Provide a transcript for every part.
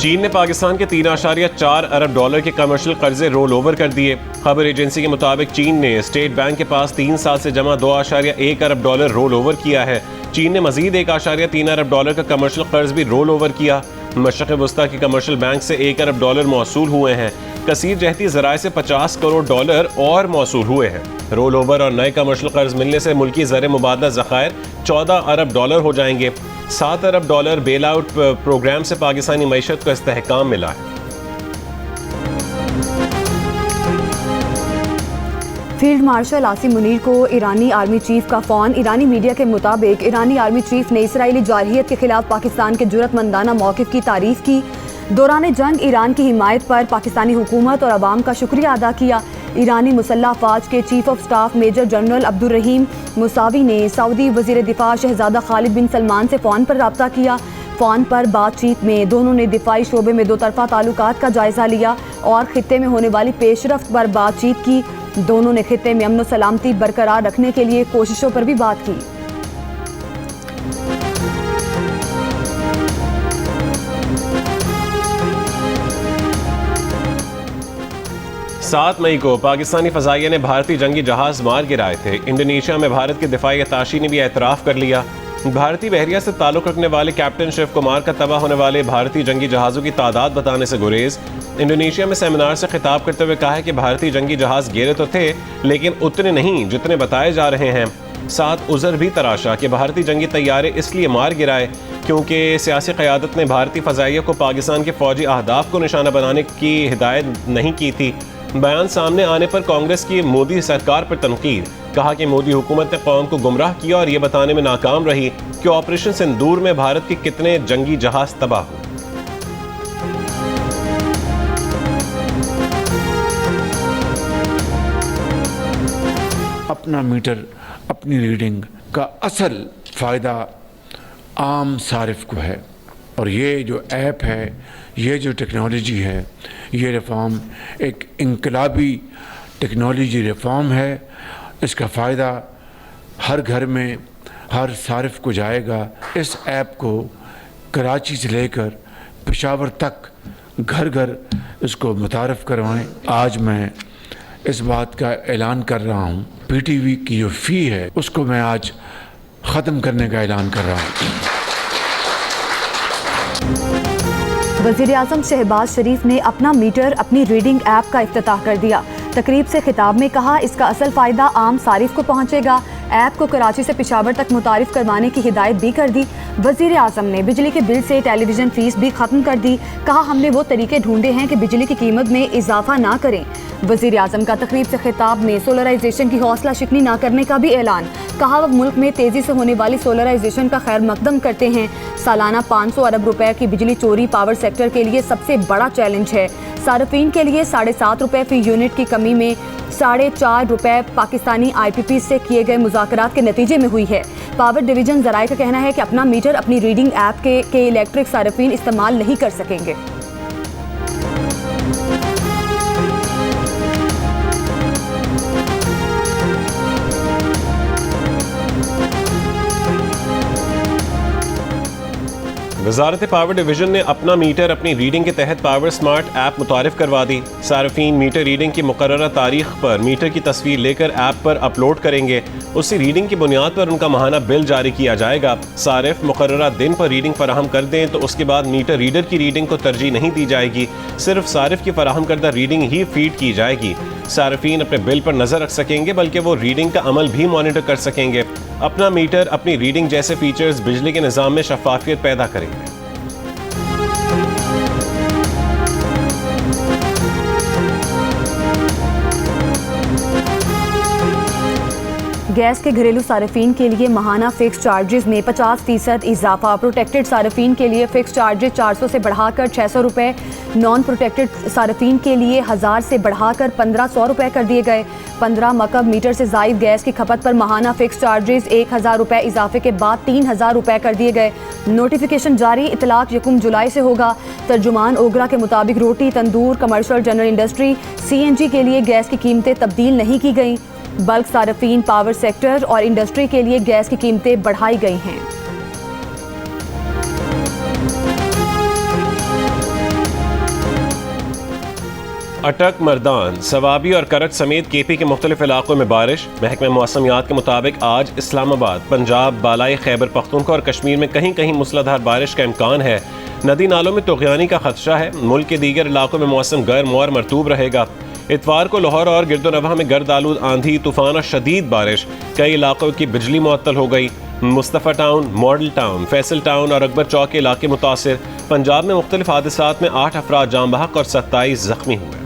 चीन ने पाकिस्तान के 3.4 अरब डॉलर के कमर्शियल कर्जे रोल ओवर कर दिए। खबर एजेंसी के मुताबिक चीन ने स्टेट बैंक के पास 3 साल से जमा 2.1 अरब डॉलर रोल ओवर किया है। चीन ने मजीद 1.3 अरब डॉलर का कमर्शियल कर्ज भी रोल ओवर किया। मशरक़ वस्ता के कमर्शियल बैंक से 1 अरब डॉलर मौसूल हुए हैं। कसीर जहती ज़राए से 50 करोड़ डॉलर और मौसूल हुए हैं। रोल ओवर और नए कमर्शियल कर्ज मिलने से मुल्की ज़र मुबादला ज़खायर 14 अरब डॉलर हो जाएंगे। 7 अरब डॉलर बेल आउट प्रोग्राम से पाकिस्तानी मईशत को इस्तेहकाम मिला है। फील्ड मार्शल आसिम मुनीर को ईरानी आर्मी चीफ का फ़ोन। ईरानी मीडिया के मुताबिक ईरानी आर्मी चीफ ने इसराइली जारहियत के खिलाफ पाकिस्तान के जुर्रतमंदाना मौक़िफ़ की तारीफ़ की। दौरान जंग ईरान की हिमायत पर पाकिस्तानी हुकूमत और अवाम का शुक्रिया अदा किया। ईरानी मुसल्लह अफ़वाज के chief of staff major general Abdolrahim Mousavi ने सऊदी वज़ीर दिफा शहजादा खालिद बिन सलमान से फ़ोन पर रब्ता किया। फ़ोन पर बातचीत में दोनों ने दिफाई शोबे में 2 तरफ़ा ताल्लुकात का जायज़ा लिया और ख़ित्ते में होने वाली पेशरफ्त पर बातचीत की। दोनों ने ख़ित्ते में अमन सलामती बरकरार रखने के लिए कोशिशों पर भी बात की। 7 मई को पाकिस्तानी फ़ज़ाइया ने भारतीय जंगी जहाज़ मार गिराए थे। इंडोनेशिया में भारत के दिफाई अताशी ने भी एतराफ़ कर लिया। भारतीय बहरिया से ताल्लुक़ रखने वाले कैप्टन शिव कुमार का तबाह होने वाले भारतीय जंगी जहाज़ों की तादाद बताने से गुरेज। इंडोनेशिया में सेमिनार से खिताब करते हुए कहा है कि भारतीय जंगी जहाज़ गिरे तो थे, लेकिन उतने नहीं जितने बताए जा रहे हैं। साथ उज़र भी तराशा कि भारतीय जंगी तैयारे इसलिए मार गिराए क्योंकि सियासी क़यादत ने भारतीय फ़ज़ाइया को पाकिस्तान के फ़ौजी अहदाफ को निशाना बनाने की हिदायत नहीं की थी। बयान सामने आने पर कांग्रेस की मोदी सरकार पर तनकीद। कहा कि मोदी हुकूमत ने कौम को गुमराह किया और ये बताने में नाकाम रही कि ऑपरेशन सिंदूर में भारत के कितने जंगी जहाज तबाह हुए। अपना मीटर अपनी रीडिंग का असल फ़ायदा आम सारिफ को है और ये जो ऐप है, ये जो टेक्नोलॉजी है, ये रिफॉर्म एक इनकलाबी टेक्नोलॉजी रिफॉर्म है। इसका फ़ायदा हर घर में हर सारिफ को जाएगा। इस ऐप को कराची से लेकर पेशावर तक घर घर इसको मुतारफ़ करवाएं। आज मैं इस बात का ऐलान कर रहा हूँ, पीटीवी की जो फ़ी है उसको मैं आज ख़त्म करने का ऐलान कर रहा हूँ। वज़ीर आज़म शहबाज शरीफ ने अपना मीटर अपनी रीडिंग ऐप का इफ्तिताह कर दिया। तकरीब से खिताब में कहा, इसका असल फ़ायदा आम सारिफ को पहुँचेगा। ऐप को कराची से पेशावर तक मुतारिफ़ करवाने की हिदायत भी कर दी। वज़ीर आज़म ने बिजली के बिल से टेलीविज़न फ़ीस भी ख़त्म कर दी। कहा, हमने वो तरीके ढूंढे हैं कि बिजली की कीमत में इजाफा ना करें। वज़ीर आज़म का तकरीब से खिताब में सोलराइजेशन की हौसला शिकनी ना करने का भी ऐलान। कहा, वह मुल्क में तेज़ी से होने वाली सोलराइजेशन का खैर मकदम करते हैं। सालाना 500 अरब रुपए की बिजली चोरी पावर सेक्टर के लिए सबसे बड़ा चैलेंज है। सार्फिन के लिए 7.5 रुपए फ़ी यूनिट की कमी में 4.5 रुपए पाकिस्तानी IPP से किए गए मुज़ाकरात के नतीजे में हुई है। पावर डिवीज़न ज़राए का कहना है कि अपना मीटर अपनी रीडिंग ऐप के इलेक्ट्रिक सार्फिन इस्तेमाल नहीं कर सकेंगे। वज़ारत पावर डिवीज़न ने अपना मीटर अपनी रीडिंग के तहत पावर स्मार्ट ऐप मुतारिफ़ करवा दी। सार्फिन मीटर रीडिंग की मुकर्ररा तारीख पर मीटर की तस्वीर लेकर ऐप पर अपलोड करेंगे। उसी रीडिंग की बुनियाद पर उनका माहाना बिल जारी किया जाएगा। सारिफ मुकर्ररा दिन पर रीडिंग फराहम कर दें तो उसके बाद मीटर रीडर की रीडिंग को तरजीह नहीं दी जाएगी, सिर्फ सारिफ की फराहम करदा रीडिंग ही फीड की जाएगी। सार्फिन अपने बिल पर नज़र रख सकेंगे बल्कि वो रीडिंग का अमल भी मॉनिटर कर सकेंगे। अपना मीटर अपनी रीडिंग जैसे फीचर्स बिजली के निज़ाम में शफाफियत पैदा करेंगे। गैस के घरेलू सार्फिन के लिए माहाना फिक्स चार्जेस में 50% इजाफा। प्रोटेक्टेड सार्फिन के लिए फिक्स चार्जेस 400 से बढ़ाकर 600 रुपये, नॉन प्रोटेक्टेड सार्फिन के लिए 1000 से बढ़ाकर 1500 रुपये कर दिए गए। 15 मकब मीटर से ज़ायद गैस की खपत पर माहाना फिक्स चार्जेस 1000 रुपये इजाफे के बाद 3000 रुपये कर दिए गए। नोटिफिकेशन जारी, इतलाक 1 जुलाई से होगा। तर्जुमान ओगरा के मुताबिक रोटी, तंदूर, कमर्शियल, जनरल इंडस्ट्री, CNG के लिए गैस की कीमतें तब्दील नहीं की गई। बल्क सार्फिन, पावर सेक्टर और इंडस्ट्री के लिए गैस की कीमतें बढ़ाई गई हैं। अटक, मर्दान, सवाबी और करच समेत केपी के मुख्तलिफ इलाकों में बारिश। महकमे मौसमियात के मुताबिक आज इस्लामाबाद, पंजाब, बालाई खैबर पख्तूनख्वा और कश्मीर में कहीं कहीं मूसलाधार बारिश का इम्कान है। नदी नालों में तुग़यानी का खदशा है। मुल्क के दीगर इलाकों में मौसम गर्म और मरतूब रहेगा। इतवार को लाहौर और गिरदोनवाह में गर्द आलूद आंधी, तूफान और शदीद बारिश। कई इलाकों की बिजली मुअत्तल हो गई। Mustafa town, model town, Faisal town और अकबर चौक के इलाके मुतासिर। पंजाब में मुख्तलिफ हादसात में 8 अफराद जाम बहक और 27 जख्मी हुए।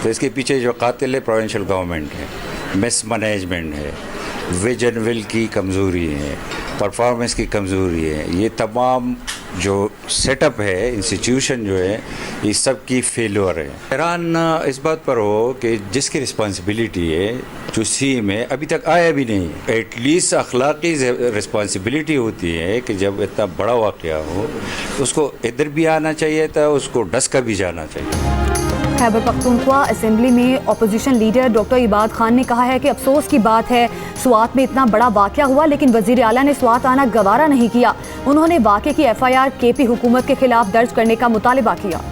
तो इसके पीछे जो कातिल है प्रोविंशियल गवर्नमेंट है, मिस मैनेजमेंट है, विजन विल की कमज़ोरी है, परफॉर्मेंस की कमज़ोरी है। ये तमाम जो सेटअप है, इंस्टीट्यूशन जो है, ये सब की फेलियर है। हैरान इस बात पर हो कि जिसकी रिस्पॉन्सिबिलिटी है, जो सीएम है, अभी तक आया भी नहीं। एटलीस्ट अखलाकी रिस्पॉन्सिबिलिटी होती है कि जब इतना बड़ा वाक़या हो उसको इधर भी आना चाहिए था, उसको डस्का भी जाना चाहिए। खैबर पख्तूनख्वा असेंबली में अपोजिशन लीडर डॉक्टर इबाद खान ने कहा है कि अफसोस की बात है स्वात में इतना बड़ा वाक़या हुआ लेकिन वज़ीर आला ने स्वात आना गवारा नहीं किया। उन्होंने वाक़े की FIR केपी हुकूमत के खिलाफ दर्ज करने का मुतालिबा किया।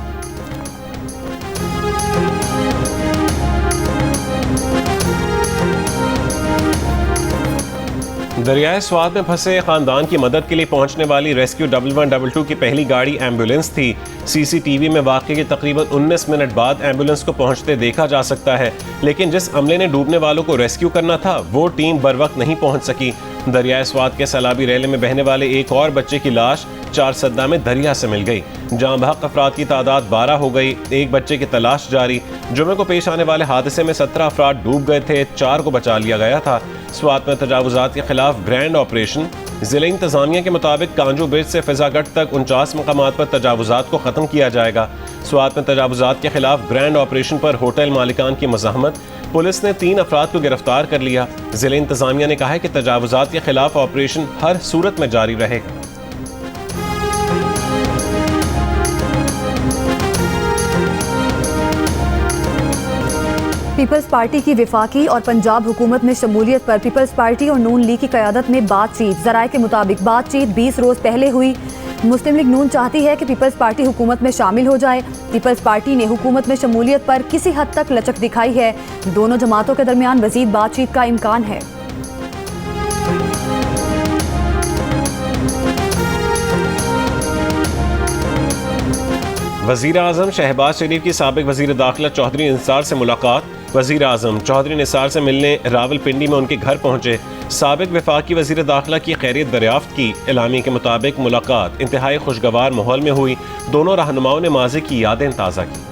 दरियाए स्वात में फंसे खानदान की मदद के लिए पहुंचने वाली रेस्क्यू 1122 की पहली गाड़ी एम्बुलेंस थी। CCTV में वाक़े के तकरीबन 19 मिनट बाद एम्बुलेंस को पहुंचते देखा जा सकता है, लेकिन जिस अमले ने डूबने वालों को रेस्क्यू करना था वो टीम बर वक्त नहीं पहुंच सकी। दरियाए स्वात के सैलाबी रेले में बहने वाले एक और बच्चे की लाश 4 सद्दा में दरिया से मिल गई। जाम बहक अफराद की तादाद 12 हो गई। एक बच्चे की तलाश जारी। जुमे को पेश आने वाले हादसे में 17 अफराद डूब गए थे, 4 को बचा लिया गया था। स्वात में तजावुजात के खिलाफ ग्रैंड ऑपरेशन। जिला इंतजामिया के मुताबिक कांजू ब्रिज से फिजागढ़ तक 49 मकामात पर तजावुजात को ख़त्म किया जाएगा। स्वात में तजावुजात के खिलाफ ग्रैंड ऑपरेशन पर होटल मालिकान की मज़ाहमत। पुलिस ने 3 अफराद को गिरफ्तार कर लिया। जिला इंतजामिया ने कहा है कि तजावुजात के खिलाफ ऑपरेशन हर सूरत में जारी रहेगा। पीपल्स पार्टी की विफाकी और पंजाब हुकूमत में शमूलियत पर पीपल्स पार्टी और नून लीग की क़यादत में बातचीत। ज़राए के मुताबिक बातचीत 20 रोज़ पहले हुई। मुस्लिम लीग नून चाहती है कि पीपल्स पार्टी हुकूमत में शामिल हो जाए। पीपल्स पार्टी ने हुकूमत में शमूलियत पर किसी हद तक लचक दिखाई है। दोनों जमातों के दरमियान मज़ीद बातचीत का इम्कान है। वज़ीर आज़म शहबाज शरीफ की साबिक वज़ीर दाखिला चौधरी निसार से मुलाकात। वज़ीर आज़म चौधरी निसार से मिलने रावलपिंडी में उनके घर पहुंचे। साबिक वफाकी वज़ीर दाखिला की खैरियत दरियाफ्त की। एलामी के मुताबिक मुलाकात इंतहाई खुशगवार माहौल में हुई। दोनों रहनुमाओं ने माज़ी की यादें ताज़ा की।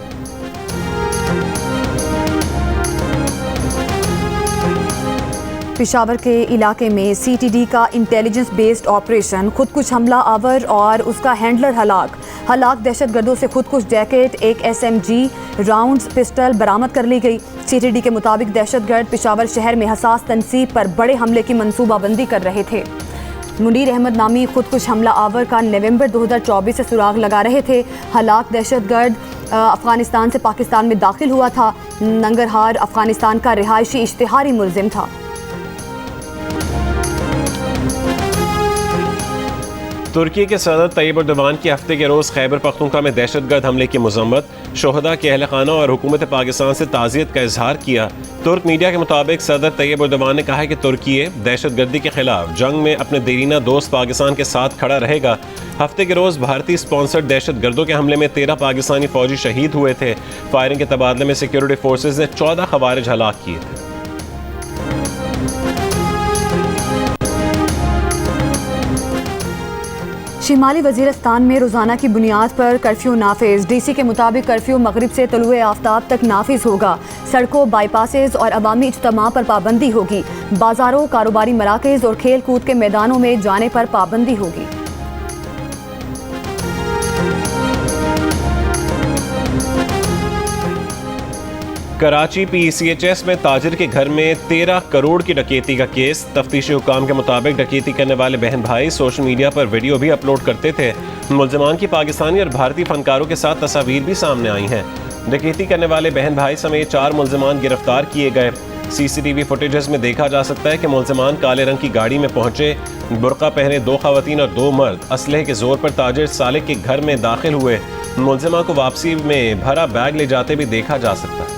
पेशावर के इलाके में CTD का इंटेलिजेंस बेस्ड ऑपरेशन। खुदकुश हमला आवर और उसका हैंडलर हलाक। दहशतगर्दों से खुदकुश जैकेट, एक SMG राउंड्स, पिस्टल बरामद कर ली गई। CTD के मुताबिक दहशतगर्द पेशावर शहर में हसास तनसीब पर बड़े हमले की मंसूबाबंदी कर रहे थे। मुनीर अहमद नामी खुदकुश हमला आवर का नवंबर 2024 से सुराग लगा रहे थे। हलाक दहशतगर्द अफगानिस्तान से पाकिस्तान में दाखिल हुआ था। नंगरहार अफगानिस्तान का रिहायशी इश्तिहारी मुलजिम था। तुर्की के सदर तैयब एर्दोगान की हफ्ते के रोज़ खैबर पख्तूनख्वा में दहशतगर्द हमले की मज़म्मत। शोहदा के अहल खाना और हुकूमत पाकिस्तान से ताज़ियत का इजहार किया। तुर्क मीडिया के मुताबिक सदर तैयब एर्दोगान ने कहा है कि तुर्की दहशतगर्दी के खिलाफ जंग में अपने देरीना दोस्त पाकिस्तान के साथ खड़ा रहेगा। हफ्ते के रोज़ भारतीय स्पॉन्सर्ड दहशतगर्दों के हमले में 13 पाकिस्तानी फौजी शहीद हुए थे। फायरिंग के तबादले में सिक्योरिटी फोर्सेज ने 14 खवारिज हलाक किए थे। शिमाली वजीरस्तान में रोज़ाना की बुनियाद पर कर्फ्यू नाफिज। DC के मुताबिक कर्फ्यू मगरिब से तलुए आफ्ताब तक नाफिज होगा। सड़कों, बाईपासेज और अवामी इज्तिमा पर पाबंदी होगी। बाजारों, कारोबारी मराकज़ और खेल कूद के मैदानों में जाने पर पाबंदी होगी। कराची PCHS में ताजिर के घर में 13 करोड़ की डकैती का केस। तफ्तीशी हुकाम के मुताबिक डकैती करने वाले बहन भाई सोशल मीडिया पर वीडियो भी अपलोड करते थे। मुल्ज़िमान की पाकिस्तानी और भारतीय फनकारों के साथ तस्वीर भी सामने आई हैं। डकैती करने वाले बहन भाई समेत 4 मुल्ज़िमान गिरफ्तार किए गए। CCTV फुटेजेस में देखा जा सकता है कि मुल्ज़िमान काले रंग की गाड़ी में पहुंचे, बुर्का पहने 2 खवातीन और 2 मर्द असलहे के जोर पर ताजिर सालिक के घर में दाखिल हुए। मुल्ज़िमा को वापसी में भरा बैग ले जाते भी देखा जा सकता है।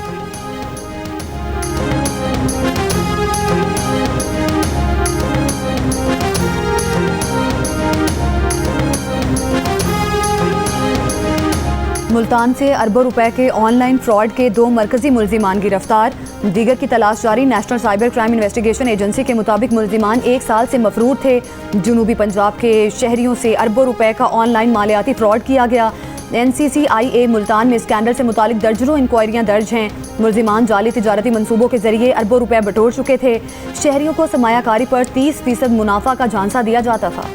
मुल्तान से अरबों रुपए के ऑनलाइन फ्रॉड के 2 मरकजी मुल्जिमान गिरफ्तार, दीगर की तलाश जारी। National cyber crime investigation agency के मुताबिक मुल्जिमान 1 साल से मफरूर थे। जनूबी पंजाब के शहरियों से अरबों रुपए का ऑनलाइन मालियाती फ्रॉड किया गया। NCCIA मुल्तान में स्कैंडल से मुतालिक दर्जनों इंक्वायरियां दर्ज हैं। मुल्जिमान जाली तिजारती मंसूबों के जरिए अरबों रुपए बटोर चुके थे। शहरियों को सरमायाकारी पर 30% मुनाफा का झांसा दिया जाता था।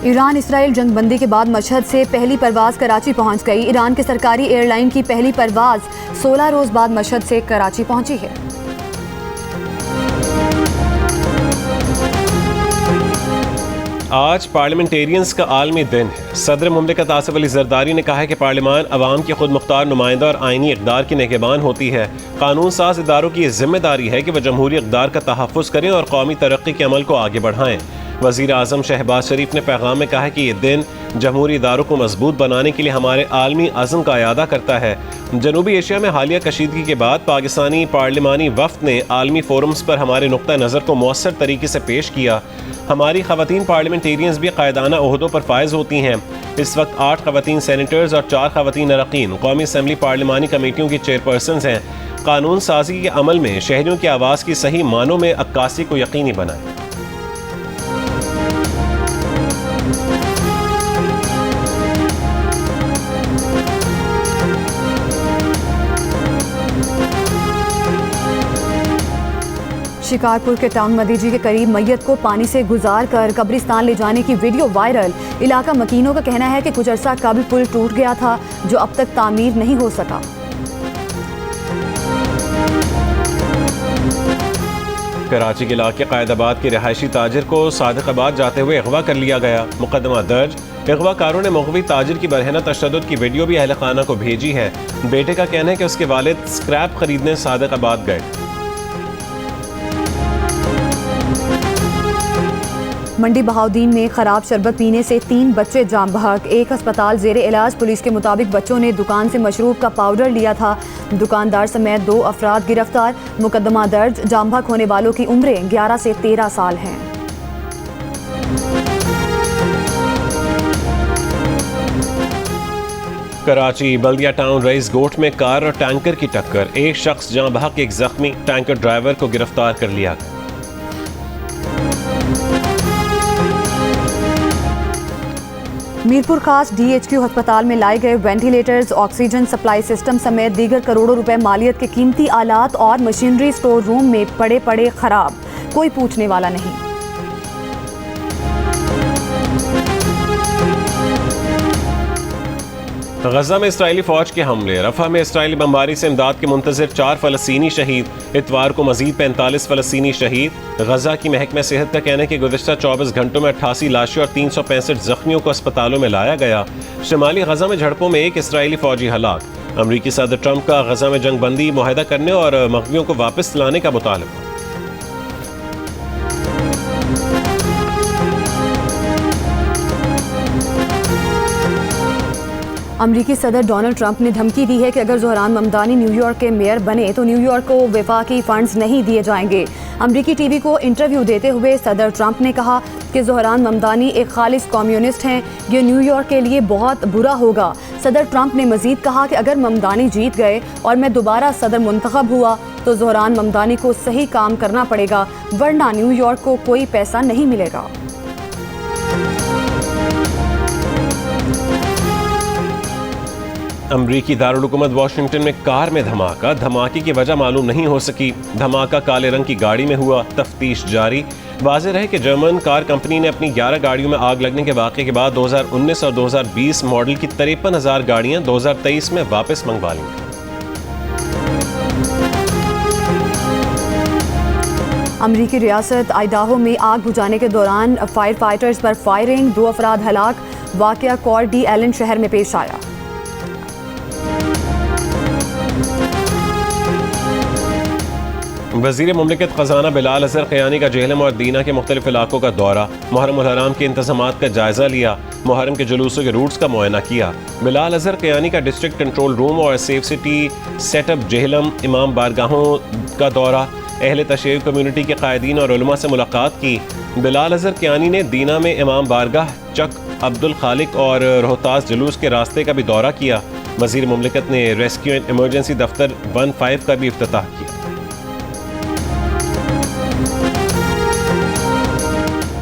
ईरान इसराइल जंगबंदी के बाद मशहद से पहली परवाज़ कराची पहुंच गई। ईरान के सरकारी एयरलाइन की पहली परवाज़ 16 रोज़ बाद मशहद से कराची पहुंची है। आज पार्लियामेंटेरियंस का आलमी दिन है। सदर मुमलिकत आसिफ अली जरदारी ने कहा है कि पार्लियामान अवाम की खुद मुख्तार नुमाइंदा और आइनी इक़दार की निगहबान होती है। कानून साज इदारों की जिम्मेदारी है कि वह जमहूरी इक़दार का तहफ़्फ़ुज़ करें और कौमी तरक्की के अमल को आगे बढ़ाएं। वज़ीर आज़म शहबाज शरीफ ने पैगाम में कहा है कि ये दिन जमहूरी इदारों को मजबूत बनाने के लिए हमारे आलमी अज़्म का अयादा करता है। जनूबी एशिया में हालिया कशीदगी के बाद पाकिस्तानी पार्लिमानी वफ़द ने आलमी फोरम्स पर हमारे नुक्ता नज़र को मौसर तरीके से पेश किया। हमारी ख़वातीन पार्लियामेंटेरियंस भी क़ायदाना ओहदों पर फायज़ होती हैं। इस वक्त 8 ख़वातीन सेनेटर्स और 4 ख़वातीन अरकान कौमी असम्बली पार्लिमानी कमेटियों की चेयरपर्सन्स हैं। कानून साजी के अमल में शहरियों की आवाज़ की सही मानों में अक्कासी को यकीनी बनाएं। शिकारपुर के टाउन मदीजी के करीब मैयत को पानी से गुजार कर कब्रिस्तान ले जाने की वीडियो वायरल। इलाका मकीनों का कहना है कि कुछ अरसा कबल पुल टूट गया था जो अब तक तामीर नहीं हो सका। कराची के इलाके कायदाबाद के रिहायशी ताजिर को सादिकाबाद जाते हुए अगवा कर लिया गया। मुकदमा दर्ज। अगवाकारों ने मुग़वी ताजिर की बरहना तशद्दुद की वीडियो भी अहल खाना को भेजी है। बेटे का कहना है कि उसके वालिद स्क्रैप खरीदने सादिकाबाद गए। मंडी बहाउद्दीन में खराब शरबत पीने से 3 बच्चे जाम बहक, 1 अस्पताल जेर इलाज। पुलिस के मुताबिक बच्चों ने दुकान से मशरूब का पाउडर लिया था। दुकानदार समेत 2 अफराद गिरफ्तार। मुकदमा दर्ज। जाम बहक होने वालों की उम्रें 11 से 13 साल हैं। कराची बल्दिया टाउन रईस गोट में कार और टैंकर की टक्कर, 1 शख्स जाम बहक, 1 जख्मी। टैंकर ड्राइवर को गिरफ्तार कर लिया गया। मीरपुर खास DHQ अस्पताल में लाए गए वेंटिलेटर्स, ऑक्सीजन सप्लाई सिस्टम समेत दीगर करोड़ों रुपए मालियत के कीमती आलात और मशीनरी स्टोर रूम में पड़े खराब, कोई पूछने वाला नहीं। गजा में इस्राइली फौज के हमले, रफा में इस्राइली बमबारी से इमदाद के मुंतज़िर 4 फ़लस्तीनी शहीद। इतवार को मजीद 45 फ़लस्तीनी शहीद। गजा की महकमा सेहत का कहना है कि गुज़िश्ता 24 घंटों में 88 लाशें और 365 जख्मियों को अस्पतालों में लाया गया। शुमाली गजा में झड़पों में 1 इस्राइली फौजी हलाक। अमरीकी सदर ट्रंप का गजा में जंगबंदी मुआहदा करने और मग़वियों को वापस लाने का मुतालबा। अमरीकी सदर डोनाल्ड ट्रंप ने धमकी दी है कि अगर ज़ोहरान ममदानी न्यूयॉर्क के मेयर बने तो न्यूयॉर्क को वफाकी फंड्स नहीं दिए जाएंगे। अमरीकी टीवी को इंटरव्यू देते हुए सदर ट्रंप ने कहा कि ज़ोहरान ममदानी एक खालिस कम्युनिस्ट हैं, ये न्यूयॉर्क के लिए बहुत बुरा होगा। सदर ट्रंप ने मजीद कहा कि अगर ममदानी जीत गए और मैं दोबारा सदर मुंतखब हुआ तो ज़ोहरान ममदानी को सही काम करना पड़ेगा, वरना न्यूयॉर्क को कोई पैसा नहीं मिलेगा। अमरीकी दारुल-हुकूमत वाशिंगटन में कार में धमाका, धमाके की वजह मालूम नहीं हो सकी। धमाका काले रंग की गाड़ी में हुआ, तफ्तीश जारी। वाज़ेह रहे कि जर्मन कार कंपनी ने अपनी 11 गाड़ियों में आग लगने के वाक़े के बाद 2019 और 2020 मॉडल की 53,000 गाड़ियाँ 2023 में वापस मंगवा लीं। अमरीकी रियासत आइडाहो में आग बुझाने के दौरान फायर फाइटर्स पर फायरिंग, 2 अफराद हलाक। वाक़या कॉर्डी एलन शहर में पेश आया। वज़ीर मुमलिकत ख़जाना बिलाल अज़हर क़यानी का जेहलम और दीना के मुख्तलिफ इलाकों का दौरा, मुहर्रम उल हराम के इंतज़ामात का जायज़ा लिया, मुहर्रम के जुलूसों के रूट्स का मुआयना किया। बिलाल अज़हर क़यानी का डिस्ट्रिक्ट कंट्रोल रूम और सेफ सिटी सेटअप जेहलम इमाम बारगाहों का दौरा, अहले तशय्युअ कम्यूनिटी के कायदीन और उलमा से मुलाकात की। बिलाल अज़हर क़यानी ने दीना में इमाम बारगाह, चक अब्दुल खालिक और रोहतास जुलूस के रास्ते का भी दौरा किया। वज़ीर मुमलिकत ने रेस्क्यू एंड इमरजेंसी दफ्तर 15 का भी इफ्तिताह किया।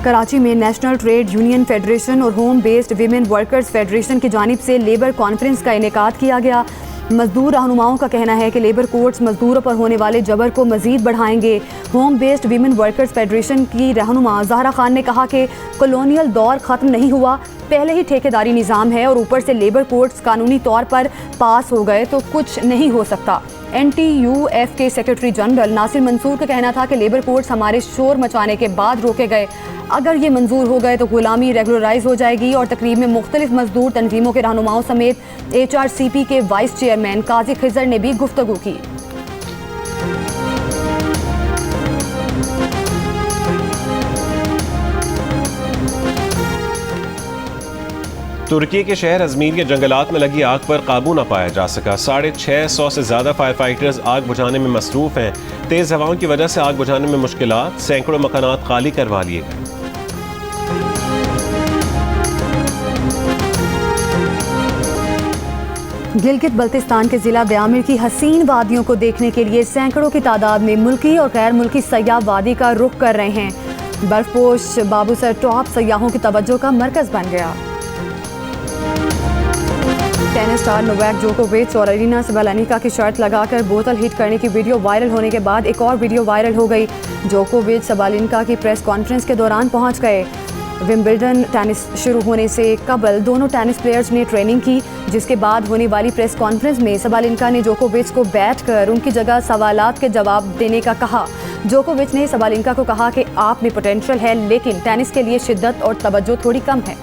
कराची में नेशनल ट्रेड यूनियन फेडरेशन और home based women workers federation की जानिब से लेबर कॉन्फ्रेंस का इनेकाद किया गया। मजदूर रहनुमाओं का कहना है कि लेबर कोर्ट्स मजदूरों पर होने वाले जबर को मजीद बढ़ाएंगे। Home based women workers federation की रहनुमा ज़हरा खान ने कहा कि कॉलोनियल दौर ख़त्म नहीं हुआ, पहले ही ठेकेदारी निज़ाम है और ऊपर से लेबर कोर्ट्स कानूनी तौर पर पास हो गए तो कुछ नहीं हो सकता। NTUF के सेक्रेटरी जनरल नासिर मंसूर का कहना था कि लेबर कोर्ट्स हमारे शोर मचाने के बाद रोके गए, अगर ये मंजूर हो गए तो गुलामी रेगुलराइज हो जाएगी। और तकरीब में मुख्तलिफ मजदूर तंजीमों के रहनुमाओं समेत HRCP के वाइस चेयरमैन काजी खिजर ने भी गुफ्तगू की। तुर्की के शहर अजमीर के जंगलात में लगी आग पर काबू न पाया जा सका। 650 से ज़्यादा फायर फाइटर्स आग बुझाने में मसरूफ़ हैं। तेज़ हवाओं की वजह से आग बुझाने में मुश्किलात, सैकड़ों मकानात खाली करवा लिए गए। गिलगित बल्तिस्तान के ज़िला ब्यामिर की हसीन वादियों को देखने के लिए सैकड़ों की तादाद में मुल्की और गैर मुल्की सयाह वादी का रुख कर रहे हैं। बर्फपोश बाबूसर टॉप सयाहों की तवज्जो का मरकज़ बन गया। टेनिस स्टार नोवाक जोकोविच और अरीना सबालेंका की शर्त लगाकर बोतल हिट करने की वीडियो वायरल होने के बाद एक और वीडियो वायरल हो गई। जोकोविच सबालेंका की प्रेस कॉन्फ्रेंस के दौरान पहुंच गए। विंबलडन टेनिस शुरू होने से कबल दोनों टेनिस प्लेयर्स ने ट्रेनिंग की, जिसके बाद होने वाली प्रेस कॉन्फ्रेंस में सबालेंका ने जोकोविच को बैठकर उनकी जगह सवालात के जवाब देने का कहा। जोकोविच ने सबालेंका को कहा कि आप में पोटेंशियल है, लेकिन टेनिस के लिए शिद्दत और तवज्जो थोड़ी कम है।